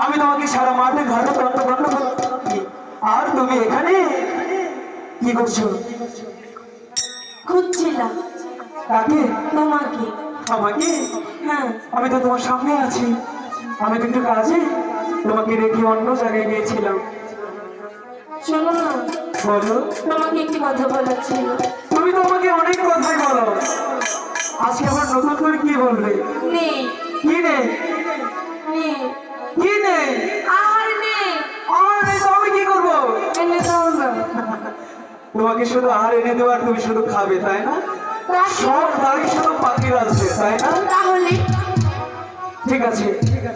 আমি তোমাকে সারা মাঠে ঘাটে আর তুমি এখানে কি করছো? খুঁজছিলাম। কাকে? তোমাকে। আমাকে? হ্যাঁ। আমি তো তোমার সামনে আছি। আমি কিন্তু কাজে তোমাকে রেখে অন্য জায়গায় গিয়েছিলাম। শোনো না। বলো। তোমাকে একটি কথা বলার ছিল। তুমি তো আমাকে অনেক কথাই বলো, আজকে আবার নতুন করে কি বলবে? নেই। কি নেই? নেই। কি নেই? আর নেই। আর নেই তো আমি কি করবো? এনে দাও না। তোমাকে শুধু আহার এনে দেওয়ার, তুমি শুধু খাবে, তাই না? সব দাঁড়িয়ে শুধু পাখির আছে, তাই না? তাহলে ঠিক আছে,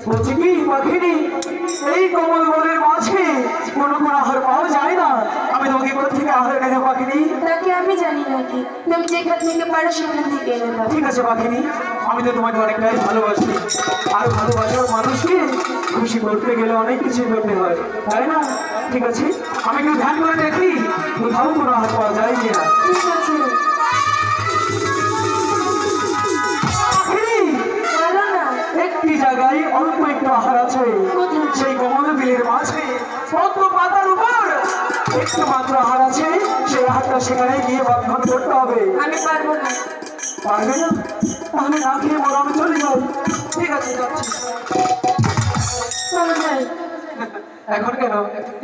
বলছি কি পাখিনি, এই কমল বনের মাঝে কোনো আহার পাওয়া যায় না। আমি তোমাকে কোথা থেকে আহার এনে দেবো পাখিনি? তাকে আমি জানি নাকি, তুমি যেখান থেকে পারো সেখান থেকে এনে দাও। ঠিক আছে পাখিনি, আমি তো তোমাকে অনেকটাই ভালোবাসি, আর ভালোবাসার মানুষকে খুশি করতে গেলে অনেক কিছু করতে হয়, তাই না? ঠিক আছে, আমি একটু ধ্যান করে দেখি কোথাও কোনো আহার পাওয়া যায় কিনা। ঠিক আছে। একটি জায়গায় অল্প একটু আহার আছে, সেই কমল বিলের মাঝে পদ্ম পাতার উপর একটু মাত্র আহার আছে। সেই আহারটা সেখানে গিয়ে বন্ধন করতে হবে। আমি পারবো না। পারবে না? তাহলে না খেয়ে বলো আমি চলে যাই। ঠিক আছে, যাচ্ছি। চলো যাই। এখন কেন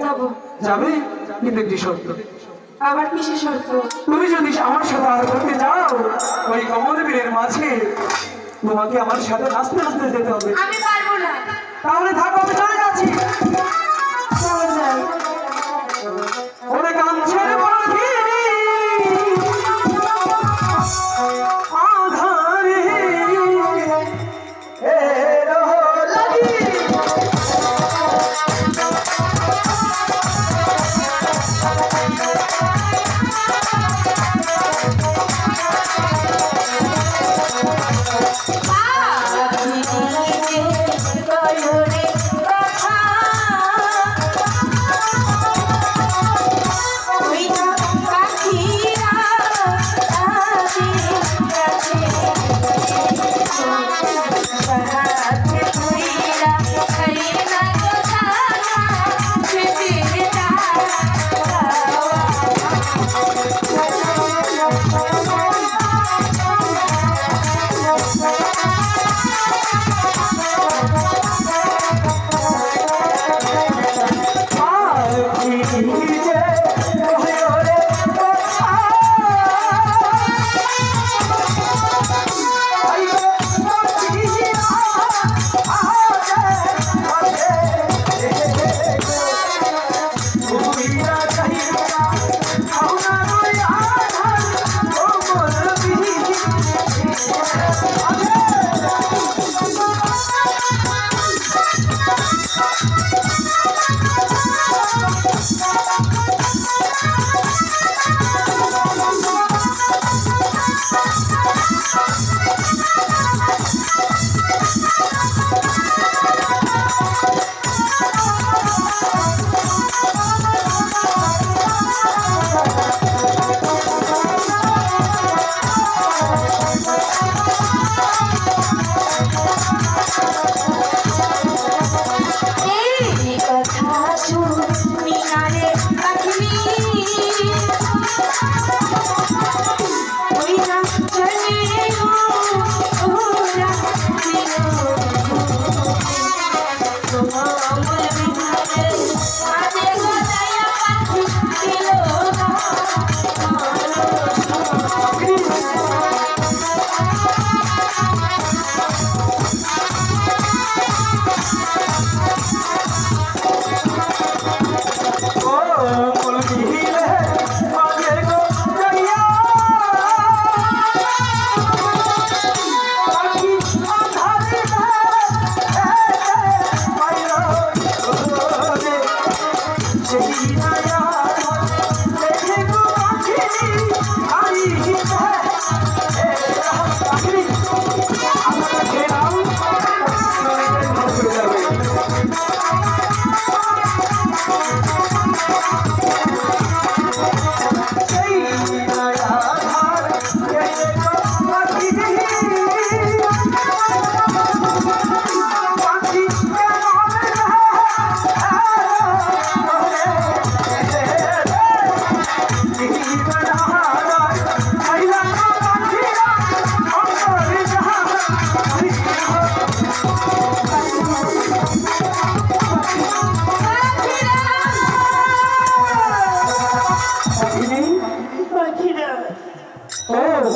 যাবো? যাবে, কিন্তু একটি শর্ত। আবার কিসের শর্ত? তুমি যদি আমার সাথে আহার করতে যাও, ওই কমল বিলের মাঝে তোমাকে আমার সাথে নাচতে নাচতে যেতে হবে। আমি পারবো না। তাহলে থাকো, আমি চলে যাচ্ছি। চলো যাই। ওরে কাঞ্চন পাখি আধারে এলো লাগি,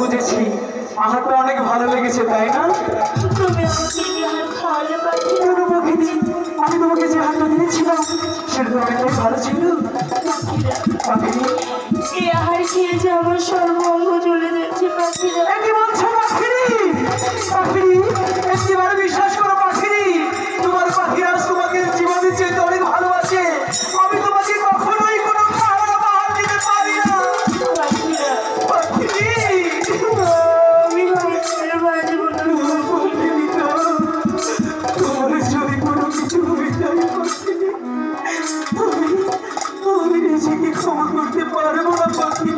বুঝেছি, আমার তো অনেক ভালো লেগেছে, তাই না? আমি তোমাকে যে হাতটা দিয়েছিলাম সেটা তো অনেকটাই ভালো ছিল। এই আহার খেয়ে যে আমার সর্বঙ্গ চলে যাচ্ছে পাখিরা। কি বলছো পাখিরি? পাখিরি, একটিবার বিশ্বাস করো পাখিরি, তোমার পাখিরা তোমাকে জীবনের চেয়ে অনেক ভালোবাসে। আমি তোমাকে কখনোই কোনো খারাপ আহার দিতে পারি না পাখিরি। আমি হয়েছে বাজব না। তোমার যদি কোনো কিছু হয়ে যায় পাখিরি, আমি নিজেকে ক্ষমা করতে পারবো না পাখিরি।